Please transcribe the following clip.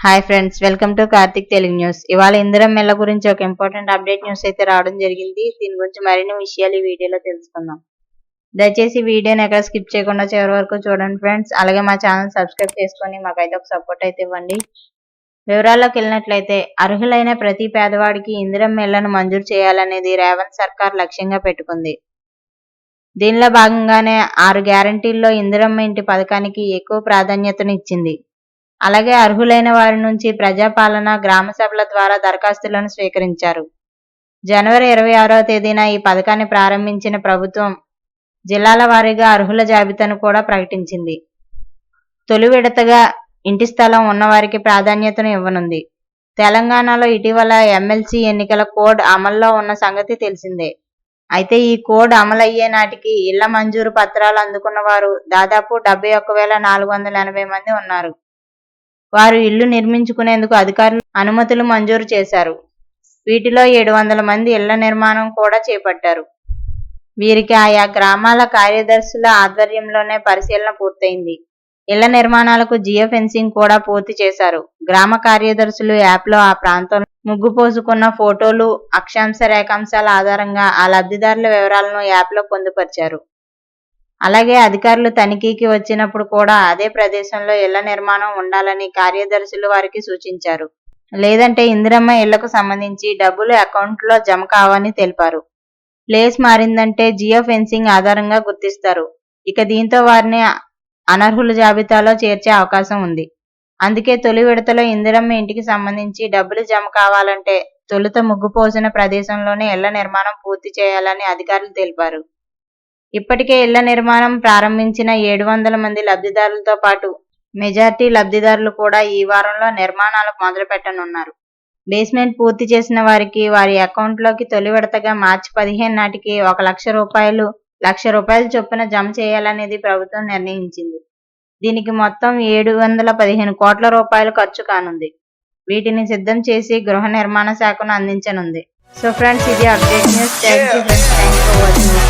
Hi friends, welcome to Karthik Telugu news. ఇవాళ ఇందిరమ్మ ఇళ్ల గురించి ఒక ఇంపార్టెంట్ అప్డేట్ న్యూస్ అయితే రావడం జరిగింది. దీని గురించి మరిన్ని విషయాలు ఈ వీడియోలో తెలుసుకుందాం. దయచేసి వీడియోని ఎక్కడ స్కిప్ చేయకుండా చివరి వరకు చూడండి ఫ్రెండ్స్. అలాగే మా ఛానల్ సబ్స్క్రైబ్ చేసుకొని మాకైతే ఒక సపోర్ట్ అయితే ఇవ్వండి. వివరాల్లోకి వెళ్ళినట్లయితే అర్హులైన ప్రతి పేదవాడికి ఇందిరమ్మ ఇళ్లను మంజూరు చేయాలనేది రేవంత్ సర్కార్ లక్ష్యంగా పెట్టుకుంది. దీనిలో భాగంగానే 6 గ్యారంటీల్లో ఇందిరమ్మ ఇంటి పథకానికి ఎక్కువ ప్రాధాన్యతనిచ్చింది. అలాగే అర్హులైన వారి నుంచి ప్రజాపాలన గ్రామ సభల ద్వారా దరఖాస్తులను స్వీకరించారు. జనవరి 26వ తేదీన ఈ పథకాన్ని ప్రారంభించిన ప్రభుత్వం జిల్లాల వారీగా అర్హుల జాబితాను కూడా ప్రకటించింది. తొలి విడతగా ఇంటి స్థలం ఉన్నవారికి ప్రాధాన్యతను ఇవ్వనుంది. తెలంగాణలో ఇటీవల ఎమ్మెల్సీ ఎన్నికల కోడ్ అమల్లో ఉన్న సంగతి తెలిసిందే. అయితే ఈ కోడ్ అమలయ్యే నాటికి ఇళ్ల మంజూరు పత్రాలు అందుకున్న వారు దాదాపు 71,480 మంది ఉన్నారు. వారు ఇళ్లు నిర్మించుకునేందుకు అధికారులు అనుమతులు మంజూరు చేశారు. వీటిలో 700 మంది ఇళ్ల నిర్మాణం కూడా చేపట్టారు. వీరికి ఆయా గ్రామాల కార్యదర్శుల ఆధ్వర్యంలోనే పరిశీలన పూర్తయింది. ఇళ్ల నిర్మాణాలకు జియో ఫెన్సింగ్ కూడా పూర్తి చేశారు. గ్రామ కార్యదర్శులు యాప్లో ఆ ప్రాంతంలో ముగ్గు పోసుకున్న ఫోటోలు, అక్షాంశ రేఖాంశాల ఆధారంగా ఆ లబ్ధిదారుల వివరాలను యాప్లో పొందుపరిచారు. అలాగే అధికారులు తనిఖీకి వచ్చినప్పుడు కూడా అదే ప్రదేశంలో ఇళ్ల నిర్మాణం ఉండాలని కార్యదర్శులు వారికి సూచించారు. లేదంటే ఇందిరమ్మ ఇళ్లకు సంబంధించి డబ్బులు అకౌంట్లో జమ కావని తెలిపారు. ప్లేస్ మారిందంటే జియో ఫెన్సింగ్ ఆధారంగా గుర్తిస్తారు. ఇక దీంతో వారిని అనర్హుల జాబితాలో చేర్చే అవకాశం ఉంది. అందుకే తొలి విడతలో ఇందిరమ్మ ఇంటికి సంబంధించి డబ్బులు జమ కావాలంటే తొలుత ముగ్గు పోసిన ప్రదేశంలోనే ఇళ్ల నిర్మాణం పూర్తి చేయాలని అధికారులు తెలిపారు. ఇప్పటికే ఇళ్ల నిర్మాణం ప్రారంభించిన 700 మంది లబ్ధిదారులతో పాటు మెజార్టీ లబ్ధిదారులు కూడా ఈ వారంలో నిర్మాణాలు మొదలు పెట్టనున్నారు. బేస్మెంట్ పూర్తి చేసిన వారికి వారి అకౌంట్లోకి తొలి విడతగా మార్చి 15 నాటికి 1,00,000 రూపాయలు చొప్పున జమ చేయాలనేది ప్రభుత్వం నిర్ణయించింది. దీనికి మొత్తం 715 కోట్ల రూపాయలు ఖర్చు కానుంది. వీటిని సిద్ధం చేసి గృహ నిర్మాణ శాఖను అందించనుంది. సో ఫ్రెండ్స్, ఇది update news. Thank you for watching.